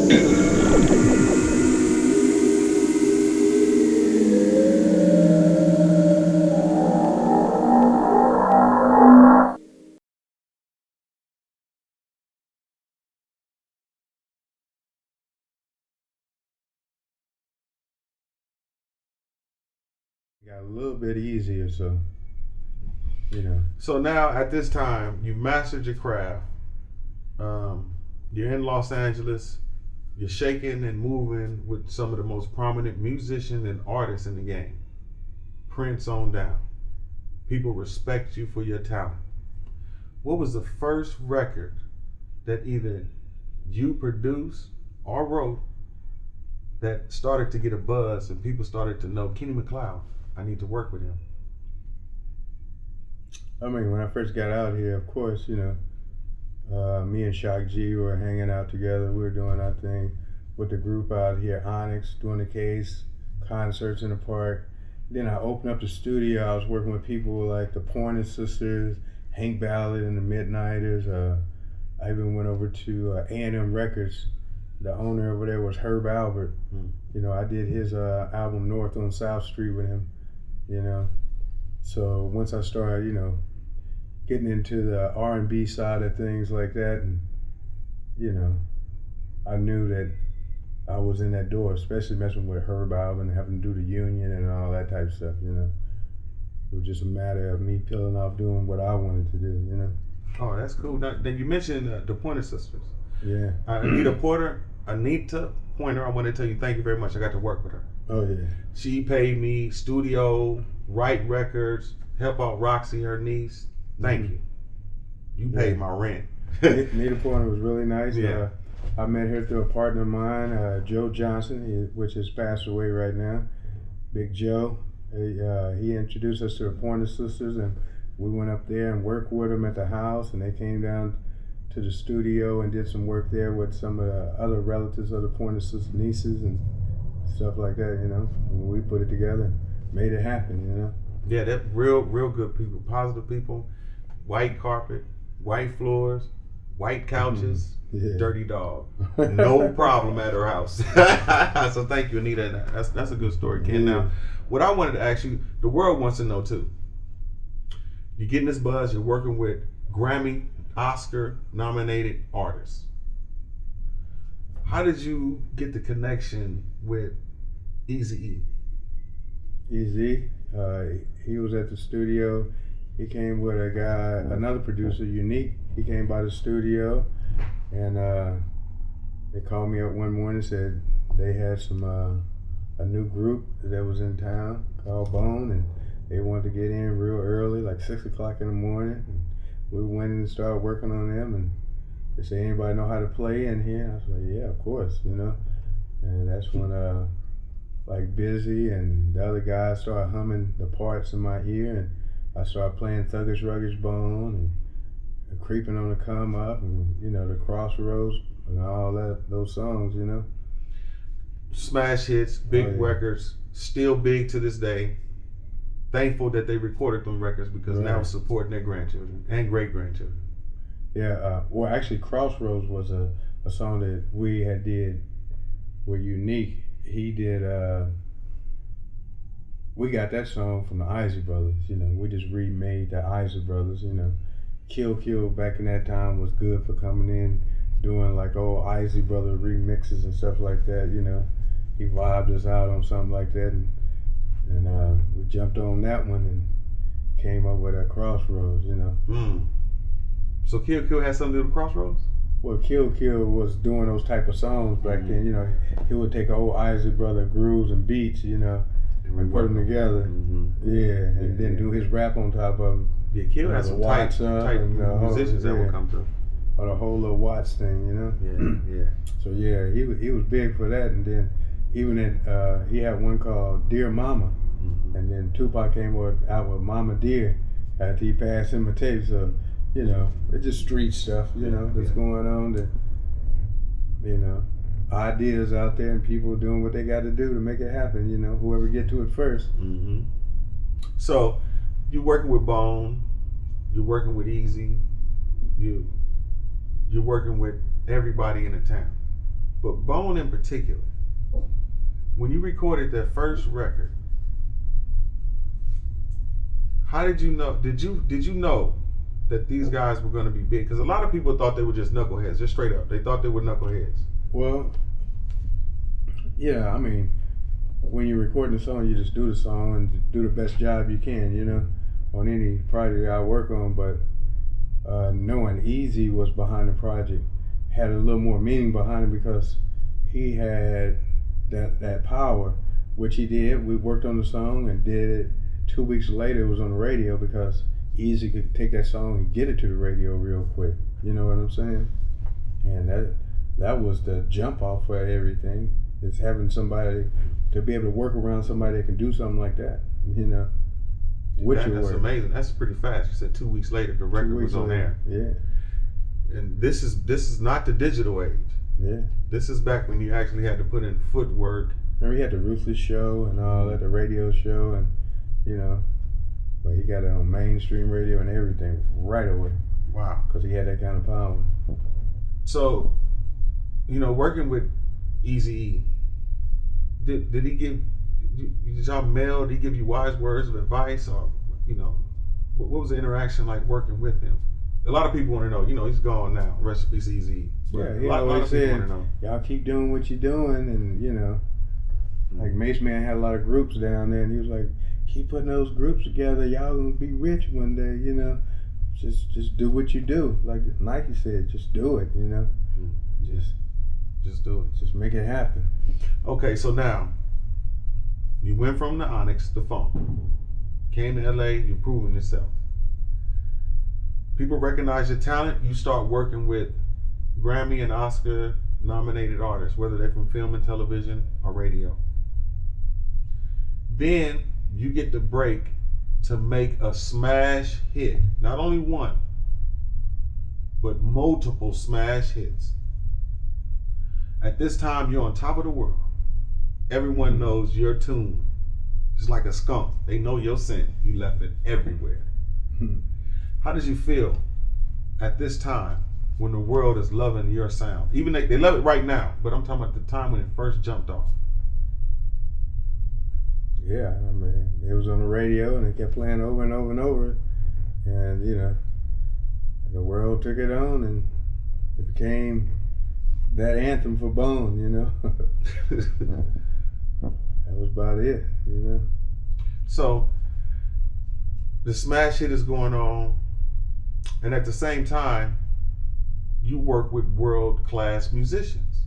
Got a little bit easier, so So now at this time, you've mastered your craft. You're in Los Angeles. You're shaking and moving with some of the most prominent musicians and artists in the game. Prince on down. People respect you for your talent. What was the first record that either you produced or wrote that started to get a buzz and people started to know Kenny McCloud? I need to work with him. I mean, when I first got out here, of course, me and Shock G were hanging out together. We were doing our thing with the group out here, Onyx, doing the case, concerts in the park. Then I opened up the studio. I was working with people like the Pointer Sisters, Hank Ballard and the Midnighters. I even went over to A&M Records. The owner over there was Herb Albert. I did his album North on South Street with him. So once I started, getting into the R&B side of things like that, and I knew that I was in that door, especially messing with Herb Alvin and having to do the union and all that type of stuff. It was just a matter of me peeling off doing what I wanted to do. Oh, that's cool. Now, then you mentioned the Pointer Sisters. Yeah. Anita Pointer, I want to tell you thank you very much. I got to work with her. Oh yeah. She paid me studio, write records, help out Roxy, her niece. Thank you. You paid my rent. Nita Pointer was really nice. Yeah. I met her through a partner of mine, Joe Johnson, which has passed away right now. Big Joe. He introduced us to the Pointer Sisters, and we went up there and worked with them at the house, and they came down to the studio and did some work there with some of the other relatives of the Pointer Sisters nieces and stuff like that, And we put it together and made it happen, Yeah, they're real good people, positive people. White carpet, white floors, white couches, dirty dog. No problem at her house. So thank you, Anita. That's a good story, Ken. Now, what I wanted to ask you, the world wants to know too. You're getting this buzz, you're working with Grammy, Oscar nominated artists. How did you get the connection with Eazy E? Eazy, he was at the studio. He came with a guy, another producer, Unique. He came by the studio, and they called me up one morning and said they had a new group that was in town called Bone, and they wanted to get in real early, like 6 o'clock in the morning. And we went in and started working on them, and they said, anybody know how to play in here? I was like, yeah, of course, And that's when like Busy and the other guys started humming the parts in my ear, and I started playing Thuggish Ruggish Bone and Creeping on the Come Up, and the Crossroads and all those songs. Smash hits, big records, still big to this day. Thankful that they recorded them records because now it's supporting their grandchildren and great grandchildren. Yeah, well, actually, Crossroads was a song that we had did with Unique. He did. We got that song from the Isley Brothers. We just remade the Isley Brothers. Kill back in that time was good for coming in, doing like old Isley Brother remixes and stuff like that. He vibed us out on something like that, and we jumped on that one and came up with a Crossroads. So Kill had something to do with Crossroads? Well, Kill was doing those type of songs back then. He would take old Isley Brother grooves and beats, and put them together. Yeah, and then do his rap on top of them. Yeah, Kill had some tight musicians that would come through. Or the whole little Watts thing, Yeah. So yeah, he was big for that, and then even he had one called Dear Mama, and then Tupac came out with Mama Dear after he passed him a tape. So it's just street stuff, that's going on. That ideas out there and people doing what they got to do to make it happen. Whoever get to it first. So you're working with Bone, you're working with Eazy, you're working with everybody in the town. But Bone in particular, when you recorded that first record, how did you know? Did you know that these guys were going to be big? Because a lot of people thought they were just knuckleheads, just straight up. They thought they were knuckleheads. Well, yeah, I mean, when you're recording a song, you just do the song and do the best job you can, you know, on any project I work on. But knowing Eazy was behind the project had a little more meaning behind it because he had that power, which he did. We worked on the song and did it. 2 weeks later, it was on the radio because Eazy could take that song and get it to the radio real quick. You know what I'm saying? And that was the jump off for everything. It's having somebody to be able to work around somebody that can do something like that. You know, That's amazing. That's pretty fast. You said 2 weeks later the record was on air. Yeah. And this is not the digital age. Yeah. This is back when you actually had to put in footwork. Remember, he had the Ruthless show and all that, the radio show, and you know, but he got it on mainstream radio and everything right away. Wow. Because he had that kind of power. So, you know, working with Eazy E, did he give, did y'all mail, did he give you wise words of advice, or, you know, what was the interaction like working with him? A lot of people want to know, you know, he's gone now, rest in peace Eazy E. Yeah, he always said, y'all keep doing what you're doing, and you know, like Mace Man had a lot of groups down there, and he was like, keep putting those groups together, y'all gonna be rich one day, you know. Just do what you do. Like Nike said, just do it, you know. Just do it. Just make it happen. Okay, so now you went from the Onyx to funk. Came to LA, you're proving yourself. People recognize your talent, you start working with Grammy and Oscar nominated artists, whether they're from film and television or radio. Then you get the break to make a smash hit. Not only one, but multiple smash hits. At this time, you're on top of the world. Everyone knows your tune. Just like a skunk. They know your scent. You left it everywhere. How did you feel at this time when the world is loving your sound? Even they love it right now, but I'm talking about the time when it first jumped off. Yeah, I mean, it was on the radio and it kept playing over and over and over. And, you know, the world took it on and it became that anthem for Bone, you know. That was about it, you know. So, the smash hit is going on, and at the same time, you work with world-class musicians.